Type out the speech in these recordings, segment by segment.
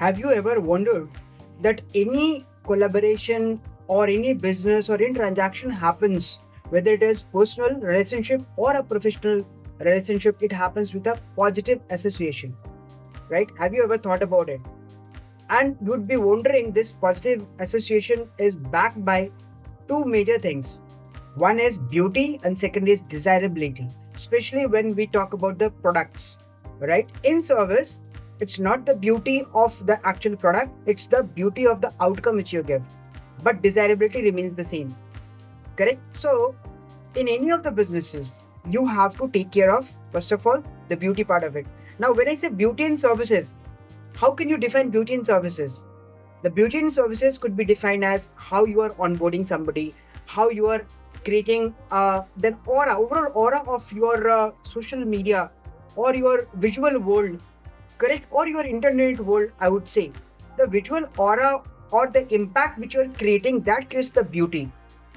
Have you ever wondered that any collaboration or any business or any transaction happens, whether it is personal relationship or a professional relationship, it happens with a positive association, right? Have you ever thought about it? And you would be wondering, this positive association is backed by two major things. One is beauty and second is desirability, especially when we talk about the products, right? In service, it's not the beauty of the actual product, it's the beauty of the outcome which you give. But desirability remains the same, correct? So, in any of the businesses, you have to take care of, first of all, the beauty part of it. Now, when I say beauty in services, how can you define beauty in services? The beauty in services could be defined as how you are onboarding somebody, how you are creating the aura, overall aura of your social media or your visual world, correct? Or your internet world, I would say. The visual aura or the impact which you are creating, that creates the beauty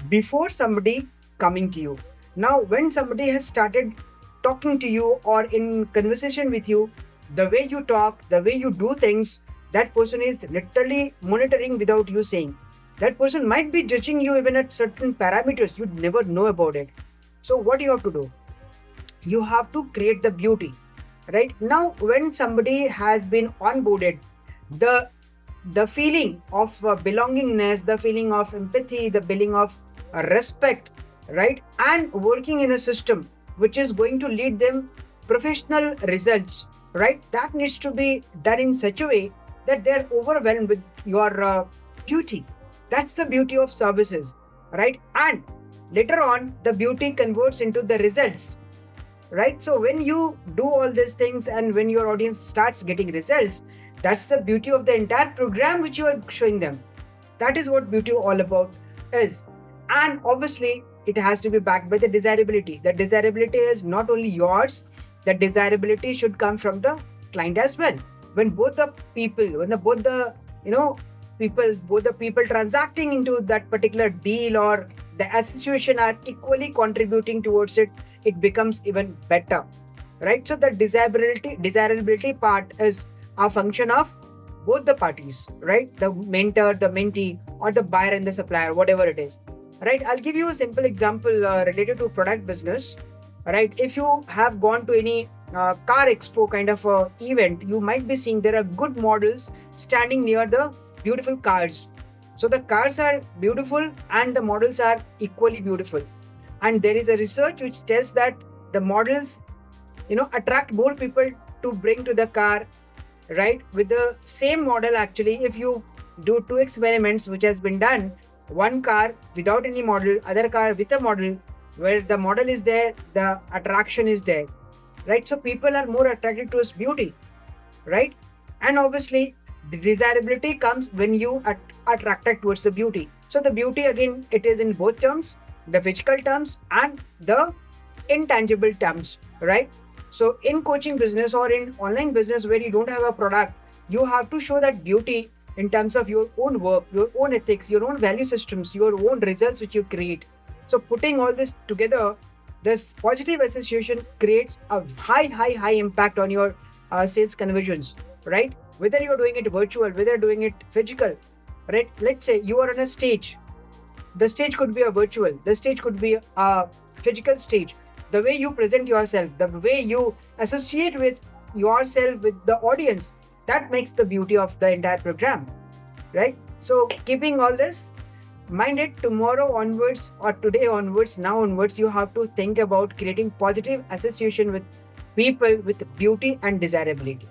before somebody coming to you. Now, when somebody has started talking to you or in conversation with you, the way you talk, the way you do things, that person is literally monitoring without you saying. That person might be judging you even at certain parameters you'd never know about it. So, what do you have to do? You have to create the beauty, right? Now, when somebody has been onboarded, the feeling of belongingness, the feeling of empathy, the feeling of respect, right, and working in a system which is going to lead them professional results, right, that needs to be done in such a way that they're overwhelmed with your beauty. That's the beauty of services, right? And later on, the beauty converts into the results, right? So when you do all these things and when your audience starts getting results, that's the beauty of the entire program which you are showing them. That is what beauty all about is. And obviously, it has to be backed by the desirability. The desirability is not only yours, the desirability should come from the client as well. When both the people, both the people transacting into that particular deal or the association are equally contributing towards it, it becomes even better, right? So the desirability part is a function of both the parties, right? The mentor, the mentee, or the buyer and the supplier, whatever it is, right? I'll give you a simple example related to product business, right? If you have gone to any car expo kind of event, you might be seeing there are good models standing near the beautiful cars. So the cars are beautiful and the models are equally beautiful. And there is a research which tells that the models, attract more people to bring to the car, right? With the same model, actually, if you do two experiments which has been done, one car without any model, other car with a model, where the model is there, the attraction is there, right? So people are more attracted to its beauty, right? And obviously, the desirability comes when you are attracted towards the beauty. So the beauty, again, it is in both terms, the physical terms and the intangible terms, right? So in coaching business or in online business where you don't have a product, you have to show that beauty in terms of your own work, your own ethics, your own value systems, your own results which you create. So putting all this together, this positive association creates a high impact on your sales conversions, right? Whether you're doing it virtual, whether you're doing it physical, right? Let's say you are on a stage. The stage could be a virtual, the stage could be a physical stage. The way you present yourself, the way you associate with yourself with the audience, that makes the beauty of the entire program, right? So keeping all this, mind it, tomorrow onwards or today onwards, now onwards, you have to think about creating positive association with people with beauty and desirability.